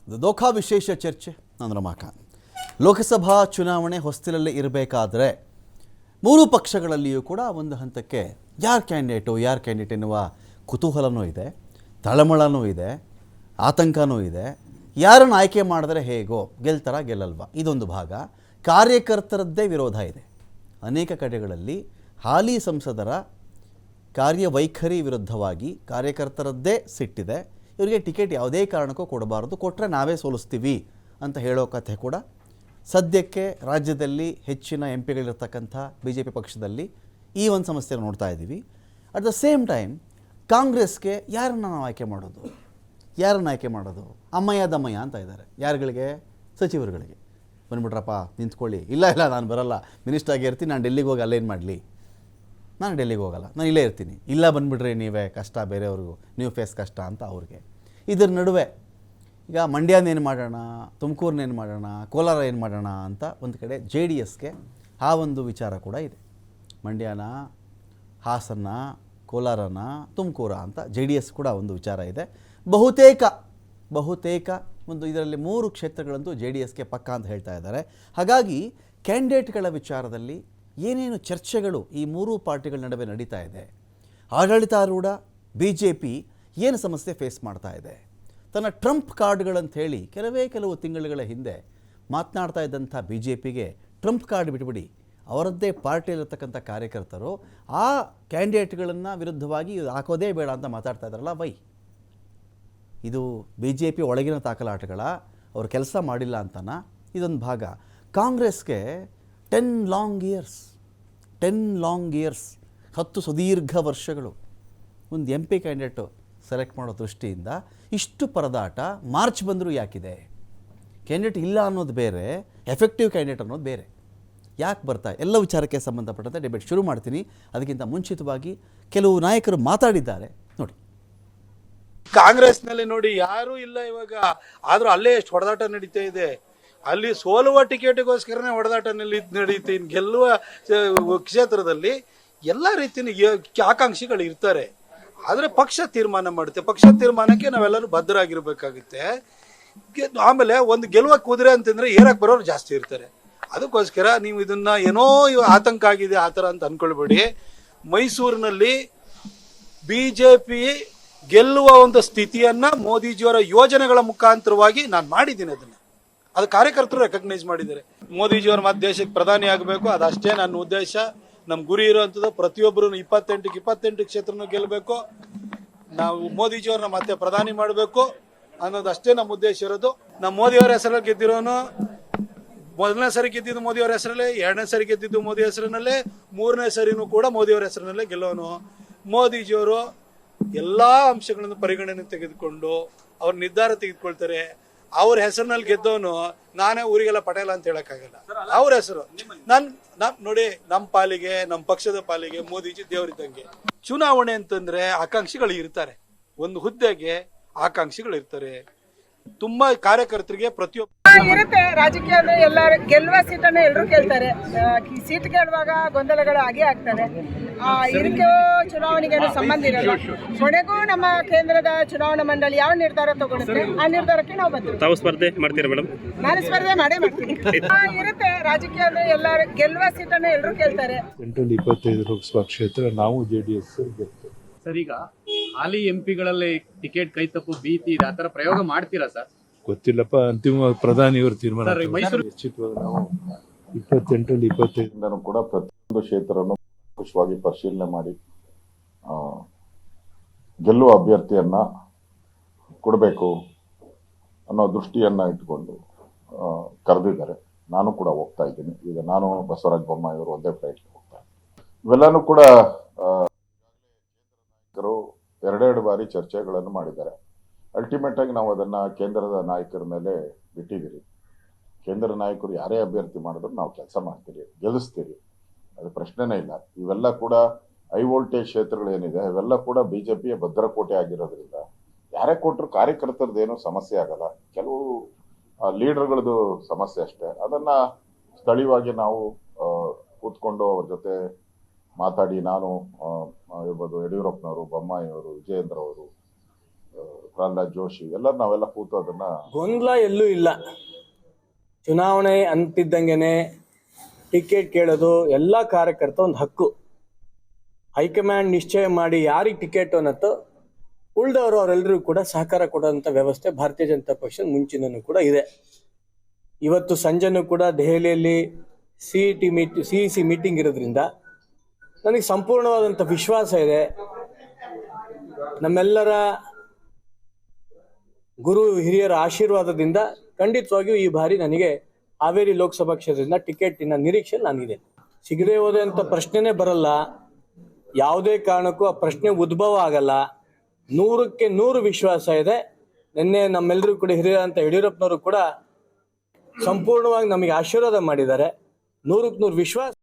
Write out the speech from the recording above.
ದೋಖಾ ವಿಶೇಷ ಚರ್ಚೆ. ನಾನು ರಮಾಕಾಂತ್. ಲೋಕಸಭಾ ಚುನಾವಣೆ ಹೊಸ್ತಿಲಲ್ಲಿ ಇರಬೇಕಾದ್ರೆ ಮೂರು ಪಕ್ಷಗಳಲ್ಲಿಯೂ ಕೂಡ ಒಂದು ಹಂತಕ್ಕೆ ಯಾರು ಕ್ಯಾಂಡಿಡೇಟ್ ಎನ್ನುವ ಕುತೂಹಲನೂ ಇದೆ, ತಳಮಳನೂ ಇದೆ, ಆತಂಕನೂ ಇದೆ. ಯಾರನ್ನು ಆಯ್ಕೆ ಮಾಡಿದ್ರೆ ಹೇಗೋ, ಗೆಲ್ತಾರ ಗೆಲ್ಲಲ್ವಾ, ಇದೊಂದು ಭಾಗ. ಕಾರ್ಯಕರ್ತರದ್ದೇ ವಿರೋಧ ಇದೆ. ಅನೇಕ ಕಡೆಗಳಲ್ಲಿ ಹಾಲಿ ಸಂಸದರ ಕಾರ್ಯವೈಖರಿ ವಿರುದ್ಧವಾಗಿ ಕಾರ್ಯಕರ್ತರದ್ದೇ ಸಿಟ್ಟಿದೆ. ಇವರಿಗೆ ಟಿಕೆಟ್ ಯಾವುದೇ ಕಾರಣಕ್ಕೂ ಕೊಡಬಾರದು, ಕೊಟ್ಟರೆ ನಾವೇ ಸೋಲಿಸ್ತೀವಿ ಅಂತ ಹೇಳೋ ಕಥೆ ಕೂಡ ಸದ್ಯಕ್ಕೆ ರಾಜ್ಯದಲ್ಲಿ ಹೆಚ್ಚಿನ ಎಂ ಪಿಗಳಿರ್ತಕ್ಕಂಥ BJP ಪಕ್ಷದಲ್ಲಿ ಈ ಒಂದು ಸಮಸ್ಯೆಯನ್ನು ನೋಡ್ತಾ ಇದ್ದೀವಿ. ಅಟ್ ದ ಸೇಮ್ ಟೈಮ್ ಕಾಂಗ್ರೆಸ್ಗೆ ಯಾರನ್ನು ನಾವು ಆಯ್ಕೆ ಮಾಡೋದು? ಅಮ್ಮಯ್ಯ ದಮ್ಮಯ್ಯ ಅಂತ ಇದ್ದಾರೆ. ಯಾರುಗಳಿಗೆ? ಸಚಿವರುಗಳಿಗೆ. ಬಂದ್ಬಿಟ್ರಪ್ಪ ನಿಂತ್ಕೊಳ್ಳಿ, ಇಲ್ಲ ನಾನು ಬರಲ್ಲ, ಮಿನಿಸ್ಟರ್ ಆಗಿ ಇರ್ತೀನಿ, ನಾನು ಡೆಲ್ಲಿಗೆ ಹೋಗಿ ಅಲ್ಲೇನು ಮಾಡಲಿ, ನಾನು ಡೆಲ್ಲಿಗೆ ಹೋಗಲ್ಲ, ನಾನು ಇಲ್ಲೇ ಇರ್ತೀನಿ, ಇಲ್ಲ ಬಂದುಬಿಡ್ರಿ ನೀವೇ, ಕಷ್ಟ ಬೇರೆಯವ್ರಿಗೂ, ನೀವು ಫೇಸ್ ಕಷ್ಟ ಅಂತ ಅವ್ರಿಗೆ. ಇದರ ನಡುವೆ ಈಗ ಮಂಡ್ಯನೇನು ಮಾಡೋಣ, ತುಮಕೂರನ್ನೇನು ಮಾಡೋಣ, ಕೋಲಾರ ಏನು ಮಾಡೋಣ ಅಂತ ಒಂದು ಕಡೆ JDSಗೆ ಆ ಒಂದು ವಿಚಾರ ಕೂಡ ಇದೆ. ಮಂಡ್ಯನ, ಹಾಸನ, ಕೋಲಾರನ, ತುಮಕೂರ ಅಂತ JDS ಕೂಡ ಒಂದು ವಿಚಾರ ಇದೆ. ಬಹುತೇಕ ಒಂದು ಇದರಲ್ಲಿ 3 ಕ್ಷೇತ್ರಗಳಂತೂ JDSಗೆ ಪಕ್ಕ ಅಂತ ಹೇಳ್ತಾ ಇದ್ದಾರೆ. ಹಾಗಾಗಿ ಕ್ಯಾಂಡಿಡೇಟ್ಗಳ ವಿಚಾರದಲ್ಲಿ ಏನೇನು ಚರ್ಚೆಗಳು ಈ 3 ಪಾರ್ಟಿಗಳ ನಡುವೆ ನಡೀತಾ ಇದೆ, ಆಡಳಿತಾರೂಢ BJP ಏನು ಸಮಸ್ಯೆ ಫೇಸ್ ಮಾಡ್ತಾ ಇದೆ, ತನ್ನ ಟ್ರಂಪ್ ಕಾರ್ಡ್ಗಳಂತ ಹೇಳಿ ಕೆಲವು ತಿಂಗಳುಗಳ ಹಿಂದೆ ಮಾತನಾಡ್ತಾ ಇದ್ದಂಥ BJPಗೆ ಟ್ರಂಪ್ ಕಾರ್ಡ್ ಬಿಟ್ಬಿಡಿ, ಅವರದ್ದೇ ಪಾರ್ಟಿಯಲ್ಲಿರ್ತಕ್ಕಂಥ ಕಾರ್ಯಕರ್ತರು ಆ ಕ್ಯಾಂಡಿಡೇಟ್ಗಳನ್ನು ವಿರುದ್ಧವಾಗಿ ಹಾಕೋದೇ ಬೇಡ ಅಂತ ಮಾತಾಡ್ತಾ ಇದ್ದಾರಲ್ಲ, ವೈ? ಇದು BJP ಒಳಗಿನ ತಾಕಲಾಟಗಳ, ಅವರು ಕೆಲಸ ಮಾಡಿಲ್ಲ ಅಂತನ? ಇದೊಂದು ಭಾಗ. ಕಾಂಗ್ರೆಸ್ಗೆ 10 ಲಾಂಗ್ ಇಯರ್ಸ್ 10 ಸುದೀರ್ಘ ವರ್ಷಗಳು ಒಂದು MP ಕ್ಯಾಂಡಿಡೇಟು ಸೆಲೆಕ್ಟ್ ಮಾಡೋ ದೃಷ್ಟಿಯಿಂದ ಇಷ್ಟು ಪರದಾಟ. ಮಾರ್ಚ್ ಬಂದರೂ ಯಾಕಿದೆ? ಕ್ಯಾಂಡಿಡೇಟ್ ಇಲ್ಲ ಅನ್ನೋದು ಬೇರೆ, ಎಫೆಕ್ಟಿವ್ ಕ್ಯಾಂಡಿಡೇಟ್ ಅನ್ನೋದು ಬೇರೆ. ಯಾಕೆ ಬರ್ತಾ? ಎಲ್ಲ ವಿಚಾರಕ್ಕೆ ಸಂಬಂಧಪಟ್ಟಂತೆ ಡಿಬೇಟ್ ಶುರು ಮಾಡ್ತೀನಿ. ಅದಕ್ಕಿಂತ ಮುಂಚಿತವಾಗಿ ಕೆಲವು ನಾಯಕರು ಮಾತಾಡಿದ್ದಾರೆ ನೋಡಿ. ಕಾಂಗ್ರೆಸ್ನಲ್ಲಿ ನೋಡಿ ಯಾರೂ ಇಲ್ಲ ಇವಾಗ, ಆದ್ರೂ ಅಲ್ಲೇ ಎಷ್ಟು ಹೊಡೆದಾಟ ನಡೀತಾ ಇದೆ. ಅಲ್ಲಿ ಸೋಲುವ ಟಿಕೆಟ್ಗೋಸ್ಕರನೇ ಹೊಡೆದಾಟ ನಡೀತಿ. ಗೆಲ್ಲುವ ಕ್ಷೇತ್ರದಲ್ಲಿ ಎಲ್ಲ ರೀತಿಯ ಆಕಾಂಕ್ಷಿಗಳು ಇರ್ತಾರೆ. ಆದರೆ ಪಕ್ಷ ತೀರ್ಮಾನ ಮಾಡುತ್ತೆ. ಪಕ್ಷ ತೀರ್ಮಾನಕ್ಕೆ ನಾವೆಲ್ಲರೂ ಬದ್ಧರಾಗಿರ್ಬೇಕಾಗುತ್ತೆ. ಆಮೇಲೆ ಒಂದು ಗೆಲ್ಲುವ ಕುದುರೆ ಅಂತಂದ್ರೆ ಏರಕ್ಕೆ ಬರೋರು ಜಾಸ್ತಿ ಇರ್ತಾರೆ. ಅದಕ್ಕೋಸ್ಕರ ನೀವು ಇದನ್ನ ಏನೋ ಆತಂಕ ಆಗಿದೆ ಆ ಥರ ಅಂತ ಅನ್ಕೊಳ್ಬೇಡಿ. ಮೈಸೂರಿನಲ್ಲಿ BJP ಗೆಲ್ಲುವ ಒಂದು ಸ್ಥಿತಿಯನ್ನ ಮೋದಿಜಿಯವರ ಯೋಜನೆಗಳ ಮುಖಾಂತರವಾಗಿ ನಾನು ಮಾಡಿದ್ದೀನಿ. ಅದು ಕಾರ್ಯಕರ್ತರು ರೆಕಗ್ನೈಸ್ ಮಾಡಿದ್ದಾರೆ. ಮೋದಿಜಿಯವರ ಮತ್ತೆ ದೇಶಕ್ಕೆ ಪ್ರಧಾನಿ ಆಗಬೇಕು, ಅದಷ್ಟೇ ನನ್ನ ಉದ್ದೇಶ. ನಮ್ಮ ಗುರಿ ಇರುವಂಥದ್ದು ಪ್ರತಿಯೊಬ್ಬರು 28 ಕ್ಷೇತ್ರನೂ ಗೆಲ್ಲಬೇಕು, ನಾವು ಮೋದಿಜಿಯವ್ರನ್ನ ಮತ್ತೆ ಪ್ರಧಾನಿ ಮಾಡಬೇಕು ಅನ್ನೋದಷ್ಟೇ ನಮ್ಮ ಉದ್ದೇಶ ಇರೋದು. ನಮ್ಮ ಮೋದಿಯವರ ಹೆಸರಲ್ಲಿ ಗೆದ್ದಿರೋನು, ಮೊದಲನೇ ಸರಿ ಗೆದ್ದಿದ್ದು ಮೋದಿಯವರ ಹೆಸರಲ್ಲೇ, 2ನೇ ಸರಿ ಗೆದ್ದಿದ್ದು ಮೋದಿ ಹೆಸರಿನಲ್ಲೇ, 3ನೇ ಸರಿನೂ ಕೂಡ ಮೋದಿಯವರ ಹೆಸರಿನಲ್ಲೇ ಗೆಲ್ಲೋನು. ಮೋದಿಜಿಯವರು ಎಲ್ಲಾ ಅಂಶಗಳನ್ನು ಪರಿಗಣನೆ ತೆಗೆದುಕೊಂಡು ಅವ್ರ ನಿರ್ಧಾರ ತೆಗೆದುಕೊಳ್ತಾರೆ. ಅವ್ರ ಹೆಸರಿನಲ್ಲಿ ಗೆದ್ದವನು ನಾನೇ ಊರಿಗೆಲ್ಲ ಪಟೇಲ ಅಂತ ಹೇಳಕ್ಕಾಗಲ್ಲ. ಅವ್ರ ಹೆಸರು ನೋಡಿ, ನಮ್ಮ ಪಾಲಿಗೆ, ನಮ್ಮ ಪಕ್ಷದ ಪಾಲಿಗೆ ಮೋದಿಜಿ ದೇವರಿದ್ದಂಗೆ. ಚುನಾವಣೆ ಅಂತಂದ್ರೆ ಆಕಾಂಕ್ಷಿಗಳು ಇರ್ತಾರೆ, ಒಂದು ಹುದ್ದೆಗೆ ಆಕಾಂಕ್ಷಿಗಳು ಇರ್ತಾರೆ. ತುಂಬಾ ಕಾರ್ಯಕರ್ತರಿಗೆ ಪ್ರತಿಯೊಬ್ಬ ಇರುತ್ತೆ. ರಾಜಕೀಯ ಅಂದ್ರೆ ಎಲ್ಲರೂ ಗೆಲ್ಲುವ ಸೀಟನ್ನ ಎಲ್ಲರೂ ಕೇಳ್ತಾರೆ. ಸೀಟ್ ಗೆಲ್ಲುವಾಗ ಗೊಂದಲಗಳು ಆಗೇ ಆಗ್ತವೆ. ಇದಕ್ಕೆ ಚುನಾವಣೆಗೆ ಸಂಬಂಧ ಇರಲ್ಲ. ಕೊನೆಗೂ ನಮ್ಮ ಕೇಂದ್ರದ ಚುನಾವಣಾ ಮಂಡಳಿ ಯಾವ ನಿರ್ಧಾರ ತಗೊಳುತ್ತೆ ಆ ನಿರ್ಧಾರಕ್ಕೆ ನಾವು ಬರ್ತೀವಿ. ತಾವು ಸ್ಪರ್ಧೆ ಮಾಡ್ತೀರಾ ಮೇಡಮ್? ನಾನು ಸ್ಪರ್ಧೆ ಮಾಡೇ ಮಾಡ್ತೀನಿ. ಇರುತ್ತೆ. ರಾಜಕೀಯ ಅಂದ್ರೆ ಎಲ್ಲರೂ ಗೆಲ್ಲುವ ಸೀಟನ್ನ ಎಲ್ಲರೂ ಕೇಳ್ತಾರೆ. 25 ಲೋಕಸಭಾ ಕ್ಷೇತ್ರ ನಾವು JDS ಗೆಲ್ತೇವೆ. ಸರ್, ಈಗ ಹಾಲಿ MP ಗಳಲ್ಲಿ ಟಿಕೆಟ್ ಕೈ ತಪ್ಪು ಭೀತಿ ಇದೆ, ಆತರ ಪ್ರಯೋಗ ಮಾಡ್ತೀರಾ ಸರ್? ಗೊತ್ತಿಲ್ಲಪ್ಪ, ಅಂತಿಮವಾಗಿ ಪ್ರಧಾನಿಯವರು ತೀರ್ಮಾನ. ಮೈಸೂರು ನಾವು 28 ಕೂಡ ಪ್ರತಿಯೊಂದು ಕ್ಷೇತ್ರವನ್ನು ಕುಶವಾಗಿ ಪರಿಶೀಲನೆ ಮಾಡಿ ಗೆಲ್ಲುವ ಅಭ್ಯರ್ಥಿಯನ್ನ ಕೊಡಬೇಕು ಅನ್ನೋ ದೃಷ್ಟಿಯನ್ನ ಇಟ್ಟುಕೊಂಡು ಕರೆದಿದ್ದಾರೆ. ನಾನು ಕೂಡ ಹೋಗ್ತಾ ಇದ್ದೀನಿ. ಈಗ ನಾನು ಬಸವರಾಜ ಬೊಮ್ಮಾಯಿ ಅವರು ಒಂದೇ ಫ್ಲೈಟ್ಗೆ ಹೋಗ್ತಾ ಇದ್ದೀನಿ. ಇವೆಲ್ಲಾನು ಕೂಡ ಎರಡೆರಡು ಬಾರಿ ಚರ್ಚೆಗಳನ್ನು ಮಾಡಿದ್ದಾರೆ. ಅಲ್ಟಿಮೇಟ್ ಆಗಿ ನಾವು ಅದನ್ನ ಕೇಂದ್ರದ ನಾಯಕರ ಮೇಲೆ ಬಿಟ್ಟಿದ್ದೀರಿ. ಕೇಂದ್ರ ನಾಯಕರು ಯಾರೇ ಅಭ್ಯರ್ಥಿ ಮಾಡಿದ್ರು ನಾವು ಕೆಲಸ ಮಾಡ್ತೀರಿ, ಗೆಲ್ಲಿಸ್ತೀರಿ, ಅದು ಪ್ರಶ್ನೆನೇ ಇಲ್ಲ. ಇವೆಲ್ಲ ಕೂಡ ಹೈ ವೋಲ್ಟೇಜ್ ಕ್ಷೇತ್ರಗಳೇನಿದೆ ಇವೆಲ್ಲ ಕೂಡ BJPಯ ಭದ್ರಕೋಟೆ ಆಗಿರೋದ್ರಿಂದ ಯಾರೇ ಕೊಟ್ಟರು ಕಾರ್ಯಕರ್ತರದ್ದೇನು ಸಮಸ್ಯೆ ಆಗಲ್ಲ. ಕೆಲವು ಲೀಡರ್ಗಳದ್ದು ಸಮಸ್ಯೆ ಅಷ್ಟೇ. ಅದನ್ನ ಸ್ಥಳೀಯವಾಗಿ ನಾವು ಕೂತ್ಕೊಂಡು ಅವ್ರ ಜೊತೆ ಮಾತಾಡಿ, ನಾನು ಇರ್ಬೋದು, ಯಡಿಯೂರಪ್ಪನವರು, ಬೊಮ್ಮಾಯಿ ಅವರು, ವಿಜಯೇಂದ್ರ ಅವರು, ಪ್ರಹ್ಲಾದ್ ಜೋಶಿ ಎಲ್ಲ ನಾವೆಲ್ಲ ಕೂತು ಅದನ್ನ ಗೊಂದಲ ಎಲ್ಲೂ ಇಲ್ಲ. ಚುನಾವಣೆ ಅಂತಿದ್ದಂಗೆನೆ ಟಿಕೆಟ್ ಕೇಳೋದು ಎಲ್ಲ ಕಾರ್ಯಕರ್ತ ಒಂದು ಹಕ್ಕು. ಹೈಕಮಾಂಡ್ ನಿಶ್ಚಯ ಮಾಡಿ ಯಾರಿಗೆ ಟಿಕೆಟ್ ಅನ್ನತ್ತೋ ಉಳಿದವರು ಅವರೆಲ್ಲರಿಗೂ ಕೂಡ ಸಹಕಾರ ಕೊಡುವಂಥ ವ್ಯವಸ್ಥೆ ಭಾರತೀಯ ಜನತಾ ಪಕ್ಷದ ಮುಂಚಿನೂ ಕೂಡ ಇದೆ. ಇವತ್ತು ಸಂಜೆನೂ ಕೂಡ ದೆಹಲಿಯಲ್ಲಿ CEC ಮೀಟಿಂಗ್ ಇರೋದ್ರಿಂದ ನನಗೆ ಸಂಪೂರ್ಣವಾದಂಥ ವಿಶ್ವಾಸ ಇದೆ. ನಮ್ಮೆಲ್ಲರ ಗುರು ಹಿರಿಯರ ಆಶೀರ್ವಾದದಿಂದ ಖಂಡಿತವಾಗಿಯೂ ಈ ಬಾರಿ ನನಗೆ ಹಾವೇರಿ ಲೋಕಸಭಾ ಕ್ಷೇತ್ರದಿಂದ ಟಿಕೆಟಿನ ನಿರೀಕ್ಷೆ ನನಗಿದೆ. ಸಿಗದೆ ಹೋದೆ ಅಂತ ಪ್ರಶ್ನೆನೇ ಬರಲ್ಲ. ಯಾವುದೇ ಕಾರಣಕ್ಕೂ ಆ ಪ್ರಶ್ನೆ ಉದ್ಭವ ಆಗಲ್ಲ. 100ಕ್ಕೆ 100 ವಿಶ್ವಾಸ ಇದೆ. ನಿನ್ನೆ ನಮ್ಮೆಲ್ಲರೂ ಕೂಡ ಹಿರಿಯರಂತ ಯಡಿಯೂರಪ್ಪನವರು ಕೂಡ ಸಂಪೂರ್ಣವಾಗಿ ನಮಗೆ ಆಶೀರ್ವಾದ ಮಾಡಿದ್ದಾರೆ. 100ಕ್ಕೆ 100 ವಿಶ್ವಾಸ.